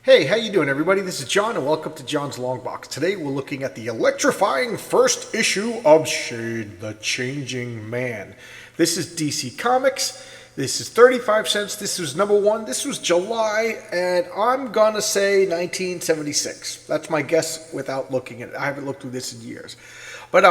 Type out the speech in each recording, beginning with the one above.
Hey, how you doing, everybody? This is John, and welcome to John's Long Box. Today, we're looking at the electrifying first issue of Shade, the Changing Man. This is DC Comics. This is 35 cents. This was number one. This was July, and I'm gonna say 1976. That's my guess without looking at it. I haven't looked through this in years, but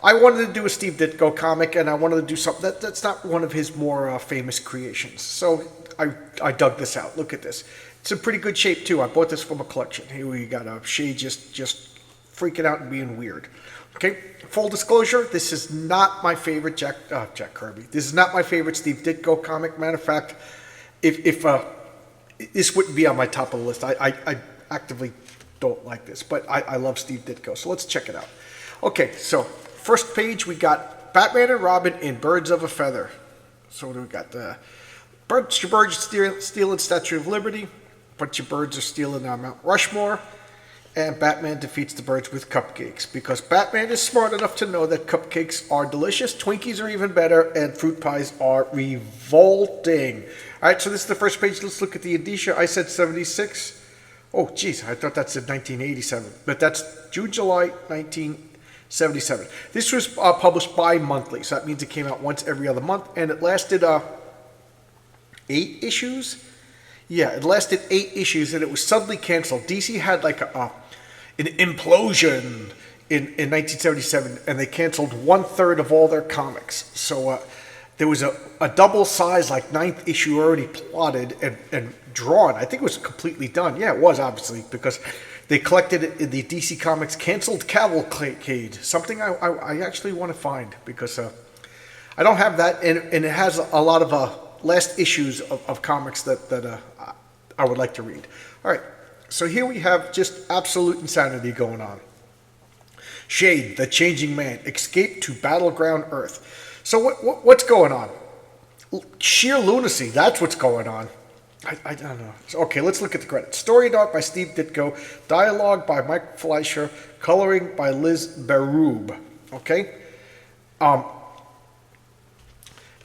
I wanted to do a Steve Ditko comic, and I wanted to do something that's not one of his more famous creations. So I dug this out. Look at this. It's in pretty good shape too. I bought this from a collection. Here we got a Shade just freaking out and being weird. Okay, full disclosure, this is not my favorite Jack Kirby. This is not my favorite Steve Ditko comic. Matter of fact, if this wouldn't be on my top of the list. I actively don't like this, but I love Steve Ditko. So let's check it out. Okay, so first page we got Batman and Robin in Birds of a Feather. So we got the bunch of birds stealing Statue of Liberty. Bunch of birds are stealing Mount Rushmore, and Batman defeats the birds with cupcakes because Batman is smart enough to know that cupcakes are delicious, Twinkies are even better, and fruit pies are revolting. All right, so this is the first page. Let's look at the indicia. I said 76. Oh, geez, I thought that said 1987, but that's June, July 1977. This was published bi-monthly, so that means it came out once every other month, and it lasted 8 issues. Yeah, it lasted 8 issues, and it was suddenly canceled. DC had like an implosion in 1977, and they canceled 1/3 of all their comics. So there was a double size, like 9th issue already plotted and drawn. I think it was completely done. Yeah, it was, obviously, because they collected it in the DC Comics Canceled Cavalcade, something I actually want to find, because I don't have that, and it has a lot of last issues of comics that I would like to read. All right, so here we have just absolute insanity going on. Shade, the Changing Man, escape to Battleground Earth. So what's going on? Sheer lunacy, that's what's going on. I don't know. Okay, let's look at the credits. Story and art by Steve Ditko, dialogue by Mike Fleischer, coloring by Liz Berube. Okay?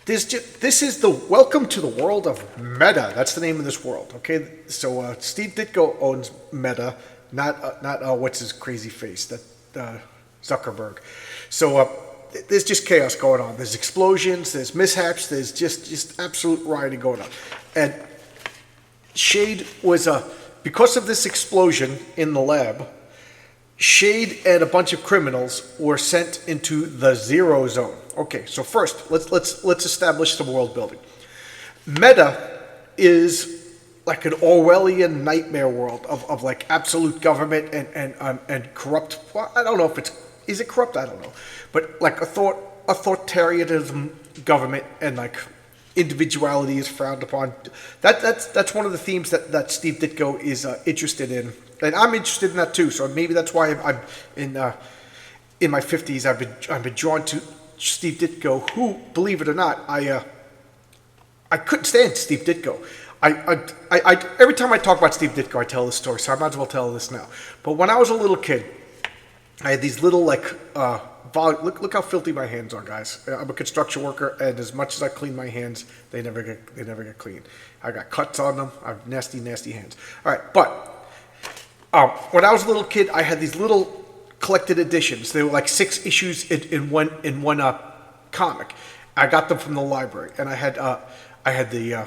This is the welcome to the world of Meta. That's the name of this world. Okay, so Steve Ditko owns Meta, not what's his crazy face, that Zuckerberg. So there's just chaos going on. There's explosions. There's mishaps. There's just absolute rioting going on. And Shade was because of this explosion in the lab. Shade and a bunch of criminals were sent into the Zero Zone. Okay, so first, let's establish some world building. Meta is like an Orwellian nightmare world of like absolute government and corrupt. Well, I don't know if is it corrupt? I don't know, but like authoritarianism government, and like individuality is frowned upon. That's one of the themes that Steve Ditko is interested in. And I'm interested in that too, so maybe that's why I'm in my 50s. I've been drawn to Steve Ditko, who, believe it or not, I couldn't stand Steve Ditko. I every time I talk about Steve Ditko, I tell this story, so I might as well tell this now. But when I was a little kid, I had these little look how filthy my hands are, guys. I'm a construction worker, and as much as I clean my hands, they never get clean. I got cuts on them. I have nasty hands. All right, but. When I was a little kid, I had these little collected editions. They were like 6 issues in one comic. I got them from the library, and I had the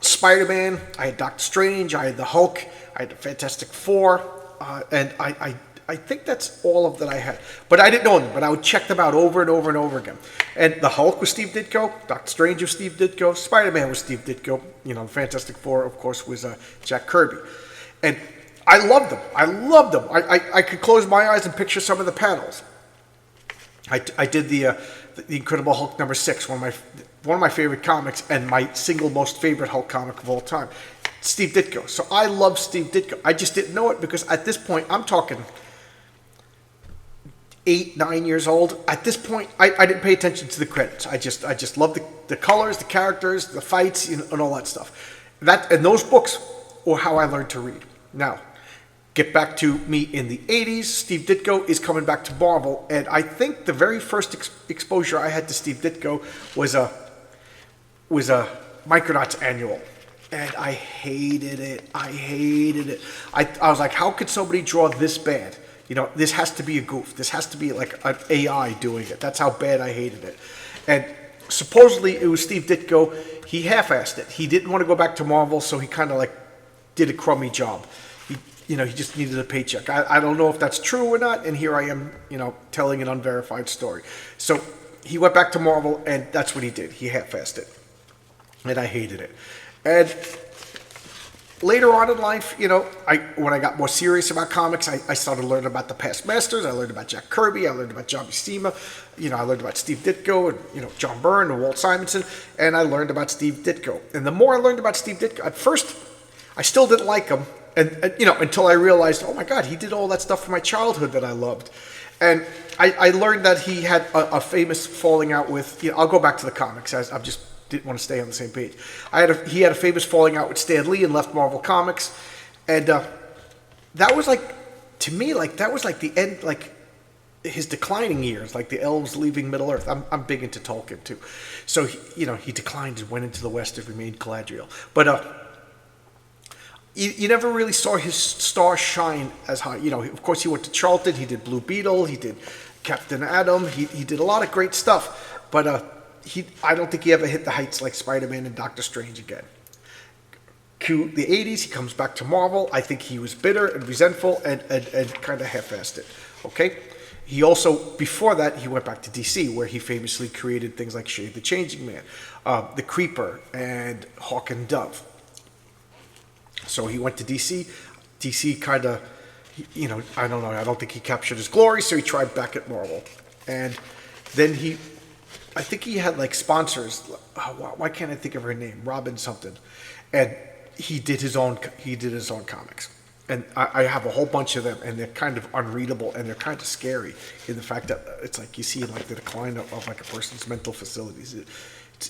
Spider-Man, I had Doctor Strange, I had the Hulk, I had the Fantastic Four, and I think that's all of that I had. But I didn't know them, but I would check them out over and over and over again. And the Hulk was Steve Ditko, Doctor Strange was Steve Ditko, Spider-Man was Steve Ditko. You know, the Fantastic Four, of course, was Jack Kirby, and I loved them. I could close my eyes and picture some of the panels. I did the Incredible Hulk number 6, one of my favorite comics, and my single most favorite Hulk comic of all time, Steve Ditko. So I love Steve Ditko. I just didn't know it because at this point, I'm talking 8, 9 years old. At this point, I didn't pay attention to the credits. I just loved the colors, the characters, the fights, and all that stuff. And those books were how I learned to read. Now, get back to me in the 80s. Steve Ditko is coming back to Marvel, and I think the very first exposure I had to Steve Ditko was a Micronauts annual, and I hated it. I hated it. I was like, how could somebody draw this bad? You know, this has to be a goof. This has to be like an AI doing it. That's how bad I hated it. And supposedly it was Steve Ditko. He half-assed it. He didn't want to go back to Marvel, so he kind of like did a crummy job. He just needed a paycheck. I don't know if that's true or not, and here I am, telling an unverified story. So he went back to Marvel, and that's what he did. He half-assed it, and I hated it. And later on in life, when I got more serious about comics, I started learning about the past masters. I learned about Jack Kirby. I learned about John Buscema. I learned about Steve Ditko and, John Byrne and Walt Simonson. And I learned about Steve Ditko. And the more I learned about Steve Ditko, at first, I still didn't like him. And until I realized, oh my God, he did all that stuff from my childhood that I loved. And I learned that he had a famous falling out with, I'll go back to the comics. I just didn't want to stay on the same page. He had a famous falling out with Stan Lee and left Marvel Comics. And that was to me, that was the end, his declining years, like the elves leaving Middle Earth. I'm big into Tolkien too. So, he declined and went into the West and remained Galadriel. But you never really saw his star shine as high. Of course, he went to Charlton. He did Blue Beetle. He did Captain Atom. He did a lot of great stuff. But I don't think he ever hit the heights like Spider-Man and Doctor Strange again. Cue the 80s. He comes back to Marvel. I think he was bitter and resentful and kind of half-assed it. Okay? He also, before that, he went back to DC, where he famously created things like Shade the Changing Man, The Creeper, and Hawk and Dove. So he went to DC. DC kind of, I don't know. I don't think he captured his glory, so he tried back at Marvel. And then I think he had sponsors. Why can't I think of her name? Robin something. And he did his own comics. And I have a whole bunch of them, and they're kind of unreadable, and they're kind of scary in the fact that it's you see the decline of a person's mental facilities.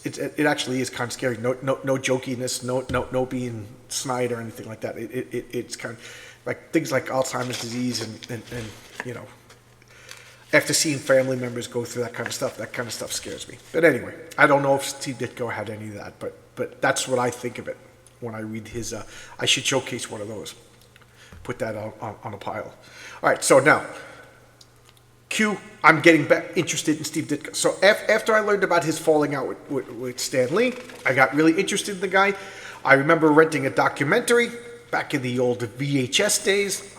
It actually is kind of scary. No jokiness, no being snide or anything like that. It's kind of like things like Alzheimer's disease and after seeing family members go through that kind of stuff scares me. But anyway, I don't know if Steve Ditko had any of that, but that's what I think of it when I read his. I should showcase one of those. Put that on a pile. All right, so now. I'm getting back interested in Steve Ditko. So after I learned about his falling out with Stan Lee, I got really interested in the guy. I remember renting a documentary back in the old VHS days.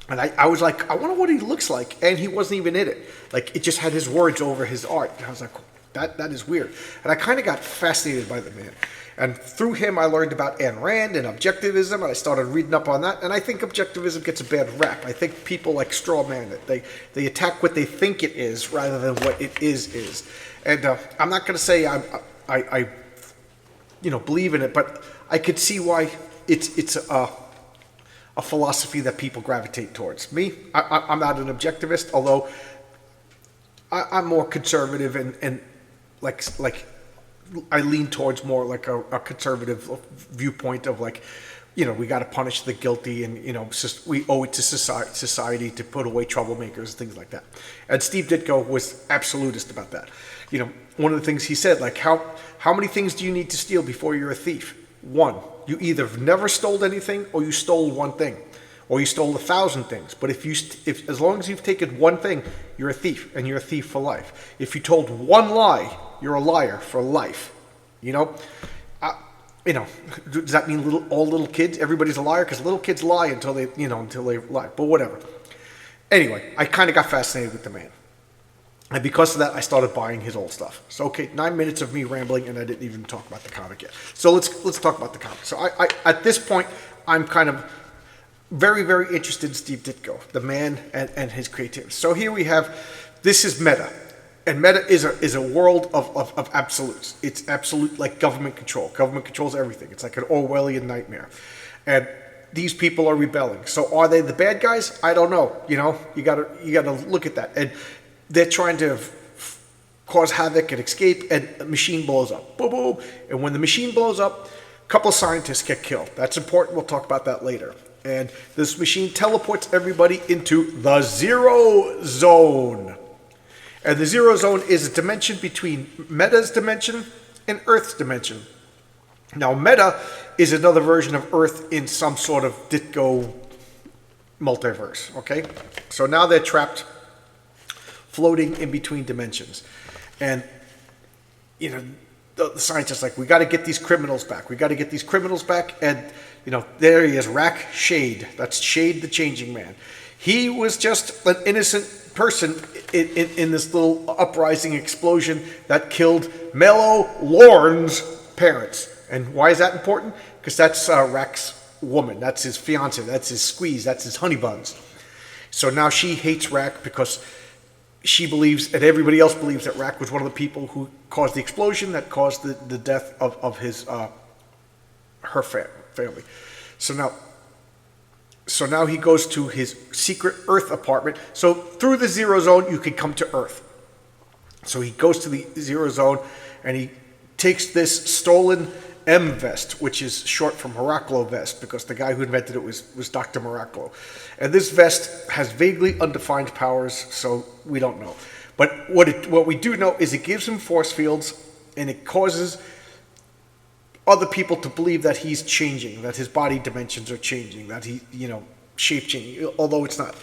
And I was like, I wonder what he looks like. And he wasn't even in it. It just had his words over his art. And I was like, that is weird. And I kind of got fascinated by the man. And through him, I learned about Ayn Rand and objectivism, and I started reading up on that. And I think objectivism gets a bad rap. I think people straw man it. They attack what they think it is rather than what it is. And I'm not going to say I believe in it, but I could see why it's a philosophy that people gravitate towards. Me, I'm not an objectivist, although I'm more conservative and I lean towards more a conservative viewpoint of we got to punish the guilty and we owe it to society to put away troublemakers and things like that. And Steve Ditko was absolutist about that. One of the things he said, how many things do you need to steal before you're a thief? One. You either have never stole anything or you stole one thing, or you stole 1,000 things. But if as long as you've taken one thing, you're a thief, and you're a thief for life. If you told one lie, you're a liar for life. Does that mean all little kids? Everybody's a liar because little kids lie until they lie. But whatever. Anyway, I kind of got fascinated with the man, and because of that, I started buying his old stuff. So, okay, 9 minutes of me rambling, and I didn't even talk about the comic yet. So let's talk about the comic. So I at this point, I'm kind of very, very interested in Steve Ditko, the man and his creativity. So here we have, this is meta. And meta is a world of absolutes. It's absolute government control. Government controls everything. It's like an Orwellian nightmare. And these people are rebelling. So are they the bad guys? I don't know. You gotta look at that. And they're trying to cause havoc and escape, and a machine blows up. Boom, boom. And when the machine blows up, a couple of scientists get killed. That's important. We'll talk about that later. And this machine teleports everybody into the Zero Zone. And the Zero Zone is a dimension between Meta's dimension and Earth's dimension. Now, Meta is another version of Earth in some sort of Ditko multiverse, okay? So now they're trapped, floating in between dimensions. And, you know, the scientists are like, we got to get these criminals back. We got to get these criminals back. And, you know, there he is, Rack Shade. That's Shade the Changing Man. He was just an innocent person in this little uprising explosion that killed Mello Lorne's parents. And why is that important? Because that's Rack's woman. That's his fiance. That's his squeeze. That's his honey buns. So now she hates Rack because she believes, and everybody else believes, that Rack was one of the people who caused the explosion that caused the death of his her family. So now he goes to his secret Earth apartment. So through the Zero Zone, you can come to Earth. So he goes to the Zero Zone, and he takes this stolen M vest, which is short from Heraclo vest, because the guy who invented it was Dr. Heraclo. And this vest has vaguely undefined powers, so we don't know. But what we do know is it gives him force fields, and it causes other people to believe that he's changing, that his body dimensions are changing, that he, shape changing, although it's not.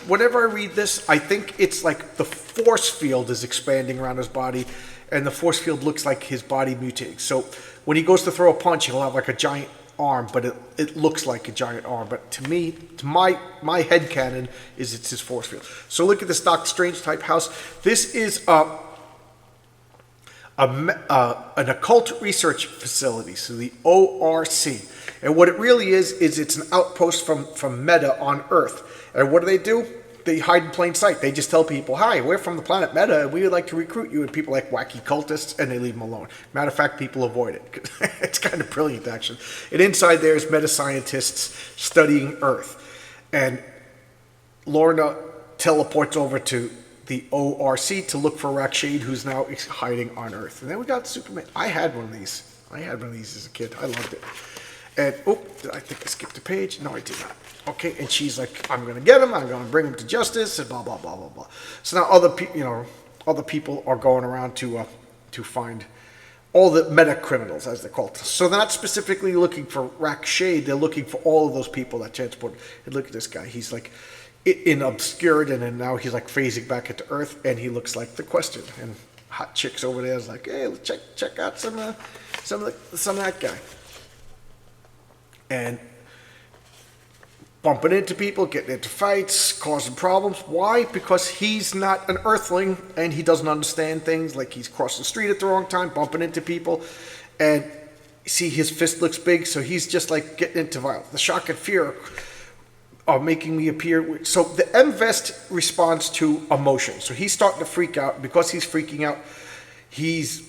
Whenever I read this, I think it's like the force field is expanding around his body, and the force field looks like his body mutating. So when he goes to throw a punch, he'll have like a giant arm, but it looks like a giant arm. But to me, to my headcanon, is it's his force field. So look at this Doctor Strange type house. This is an occult research facility, so the ORC. And what it really is it's an outpost from Meta on Earth. And what do? They hide in plain sight. They just tell people, hi, we're from the planet Meta, and we would like to recruit you. And people like wacky cultists, and they leave them alone. Matter of fact, people avoid it. It's kind of brilliant, actually. And inside there is meta scientists studying Earth. And Lorna teleports over to the ORC to look for Rakshade, who's now hiding on Earth. And then we got Superman. I had one of these. As a kid. I loved it. And, I think I skipped a page. No, I did not. Okay, and she's like, I'm going to get him. I'm going to bring him to justice, and blah, blah, blah, blah, blah. So now other people are going around to find all the meta criminals, as they're called. So they're not specifically looking for Rakshade. They're looking for all of those people that transport. And look at this guy. He's like in obscured, and then now he's like phasing back into Earth, and he looks like the Question. And hot chicks over there is like, hey, check out some of that guy. And bumping into people, getting into fights, causing problems. Why? Because he's not an Earthling, and he doesn't understand things, like he's crossing the street at the wrong time, bumping into people, and see, his fist looks big, so he's just like getting into violence. The shock and fear are making me appear. So the M-Vest responds to emotion. So he's starting to freak out. Because he's freaking out, he's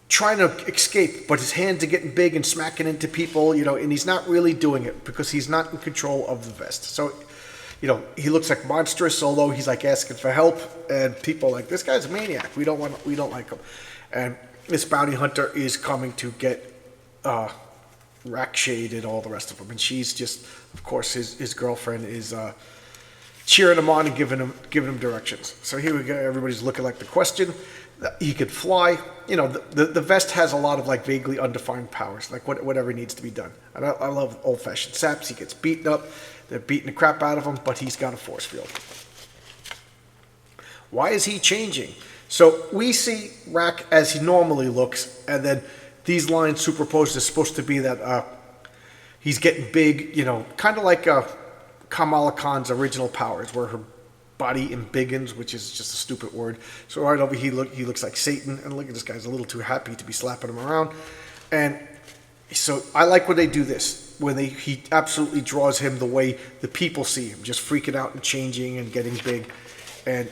trying to escape, but his hands are getting big and smacking into people, and he's not really doing it because he's not in control of the vest. So, he looks like monstrous, although he's like asking for help, and people are like, this guy's a maniac. We don't like him. And this bounty hunter is coming to get Rakshade and all the rest of them, and she's just, of course, his girlfriend is cheering him on and giving him directions. So here we go. Everybody's looking like the Question. He could fly. The vest has a lot of like vaguely undefined powers, like whatever needs to be done. And I love old-fashioned saps. He gets beaten up. They're beating the crap out of him, but he's got a force field. Why is he changing? So we see Rack as he normally looks, and then these lines superposed is supposed to be that he's getting big, kind of like Kamala Khan's original powers, where her body embiggens, which is just a stupid word. So right over here, he looks like Satan, and look at this guy's a little too happy to be slapping him around. And so I like when they do this, when he absolutely draws him the way the people see him, just freaking out and changing and getting big. And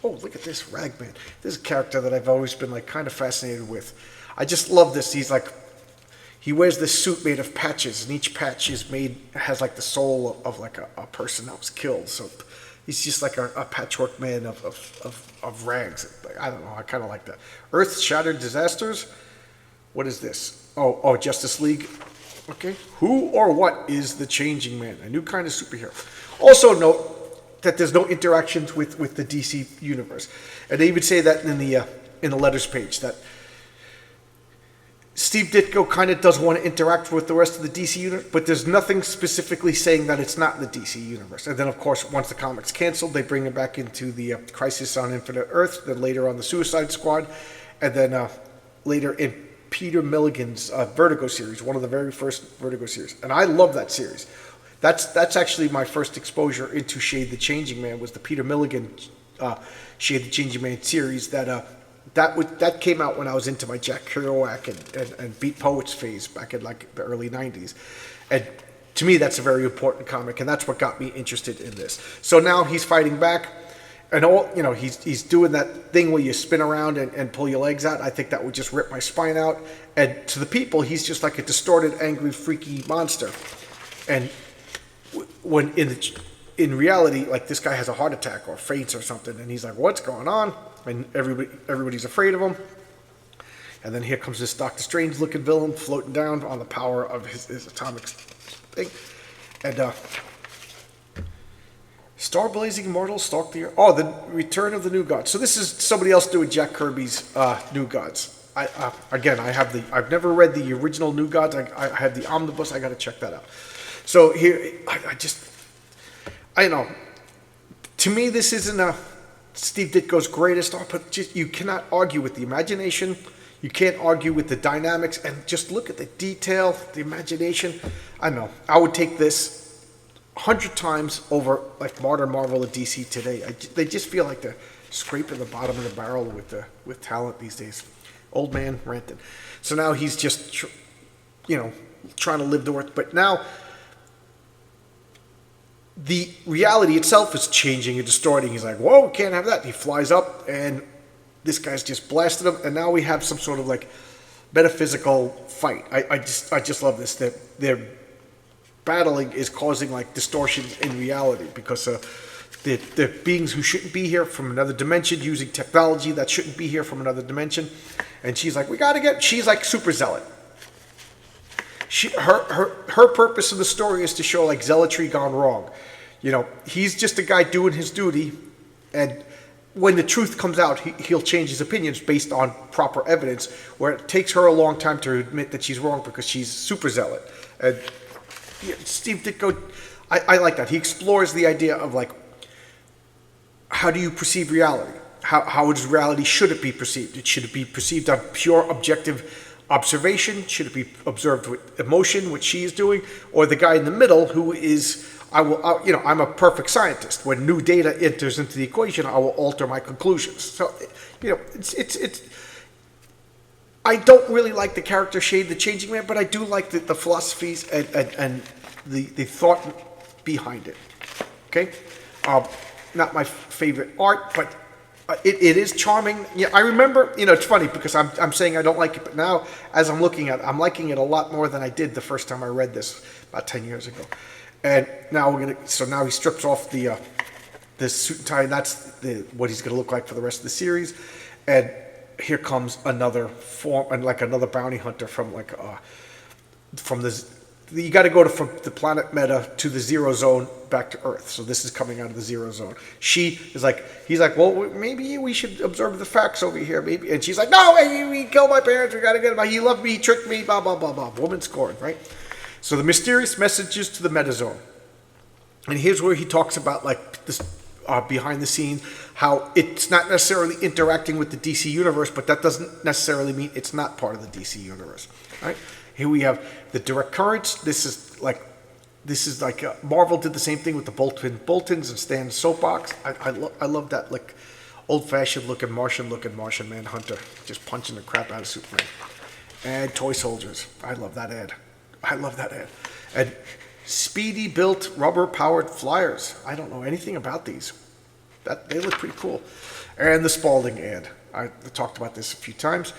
look at this Ragman. This is a character that I've always been like kind of fascinated with. I just love this. He wears this suit made of patches, and each patch has like the soul of like a person that was killed. So he's just like a patchwork man of rags. I don't know. I kind of like that. Earth Shattered Disasters. What is this? Oh, Justice League. Okay. Who or what is the Changing Man? A new kind of superhero. Also note that there's no interactions with the DC universe, and they even say that in the letters page that Steve Ditko kind of does want to interact with the rest of the DC universe, but there's nothing specifically saying that it's not in the DC universe. And then, of course, once the comic's canceled, they bring him back into the Crisis on Infinite Earth, then later on the Suicide Squad, and then later in Peter Milligan's Vertigo series, one of the very first Vertigo series. And I love that series. That's actually my first exposure into Shade the Changing Man, was the Peter Milligan Shade the Changing Man series that came out when I was into my Jack Kerouac and Beat Poets phase back in like the early 90s. And to me, that's a very important comic, and that's what got me interested in this. So now he's fighting back, and he's doing that thing where you spin around and pull your legs out. I think that would just rip my spine out. And to the people, he's just like a distorted, angry, freaky monster. And when in reality, like, this guy has a heart attack or faints or something, and he's like, "What's going on?" And everybody's afraid of him. And then here comes this Doctor Strange looking villain floating down on the power of his atomic thing. And Star Blazing Immortals stalk the earth. Oh, the Return of the New Gods. So this is somebody else doing Jack Kirby's New Gods. I've never read the original New Gods. I have the omnibus. I got to check that out. So here, I know. To me, this isn't Steve Ditko's greatest art, but you cannot argue with the imagination. You can't argue with the dynamics, and just look at the detail, the imagination. I know. I would take this 100 times over like modern Marvel or DC today. They just feel like they're scraping the bottom of the barrel with talent these days. Old man ranting. So now he's just trying to live the work, but now the reality itself is changing and distorting. He's like, "Whoa, can't have that." He flies up, and this guy's just blasted him, and now we have some sort of like metaphysical fight. I just love this. Their battling is causing like distortions in reality because they're beings who shouldn't be here from another dimension using technology that shouldn't be here from another dimension. And she's like, she's like super zealot. Her purpose in the story is to show like zealotry gone wrong. He's just a guy doing his duty, and when the truth comes out, he'll change his opinions based on proper evidence, where it takes her a long time to admit that she's wrong because she's super zealot. And Steve Ditko, I like that. He explores the idea of like, how do you perceive reality? How does reality, should it be perceived? Should it be perceived on pure objective observation? Should it be observed with emotion, which she is doing? Or the guy in the middle who is, I'm a perfect scientist. When new data enters into the equation, I will alter my conclusions. So, it's I don't really like the character Shade the Changing Man, but I do like the philosophies and the thought behind it. Okay? Not my favorite art, but it is charming. Yeah, I remember, it's funny because I'm saying I don't like it, but now as I'm looking at it, I'm liking it a lot more than I did the first time I read this about 10 years ago. And now now he strips off the suit and tie, and that's what he's going to look like for the rest of the series. And here comes another form, and like another bounty hunter from you got to go from the planet Meta to the Zero Zone back to Earth. So this is coming out of the Zero Zone. He's like, well, maybe we should observe the facts over here, maybe. And she's like, no, he killed my parents. We got to get him. He loved me. He tricked me. Blah blah blah blah. Woman scorned, right? So the mysterious messages to the Meta Zone, and here's where he talks about like this behind the scenes, how it's not necessarily interacting with the DC universe, but that doesn't necessarily mean it's not part of the DC universe, right? Here we have the direct currents. This is like Marvel did the same thing with the Boltons and Stan's soapbox. I love that like old-fashioned looking Martian Manhunter just punching the crap out of Superman. And toy soldiers. I love that ad. And Speedy built rubber-powered flyers. I don't know anything about these. They look pretty cool. And the Spalding ad. I talked about this a few times.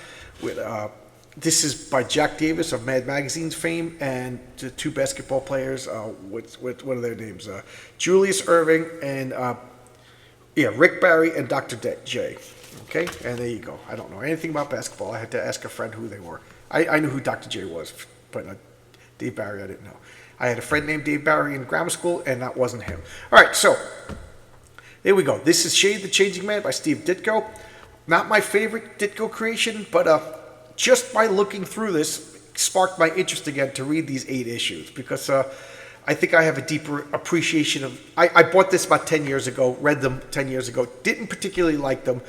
This is by Jack Davis of Mad Magazine's fame, and the two basketball players. What are their names? Julius Erving and Rick Barry and Dr. J. Okay, and there you go. I don't know anything about basketball. I had to ask a friend who they were. I knew who Dr. J was, but Dave Barry I didn't know. I had a friend named Dave Barry in grammar school, and that wasn't him. All right, so there we go. This is Shade the Changing Man by Steve Ditko. Not my favorite Ditko creation, but just by looking through this, sparked my interest again to read these 8 issues, because I think I have a deeper appreciation of... I bought this about 10 years ago, read them 10 years ago, didn't particularly like them,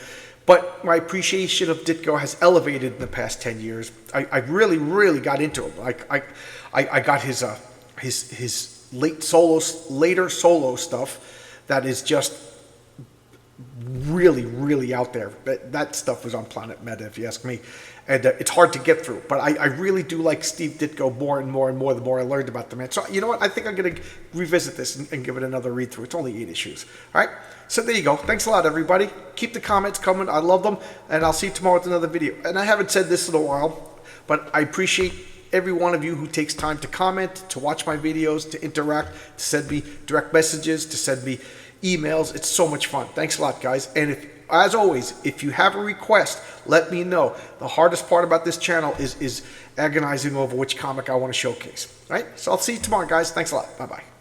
but my appreciation of Ditko has elevated in the past 10 years. I really, really got into him. I got his later solo stuff that is just really, really out there. That stuff was on Planet Meta, if you ask me. And it's hard to get through. But I really do like Steve Ditko more and more and more the more I learned about the man. So, you know what? I think I'm going to revisit this and give it another read through. It's only 8 issues. All right? So there you go. Thanks a lot, everybody. Keep the comments coming. I love them. And I'll see you tomorrow with another video. And I haven't said this in a while, but I appreciate every one of you who takes time to comment, to watch my videos, to interact, to send me direct messages, to send me emails. It's so much fun. Thanks a lot, guys. And as always, if you have a request, let me know. The hardest part about this channel is agonizing over which comic I want to showcase. All right? So I'll see you tomorrow, guys. Thanks a lot. Bye-bye.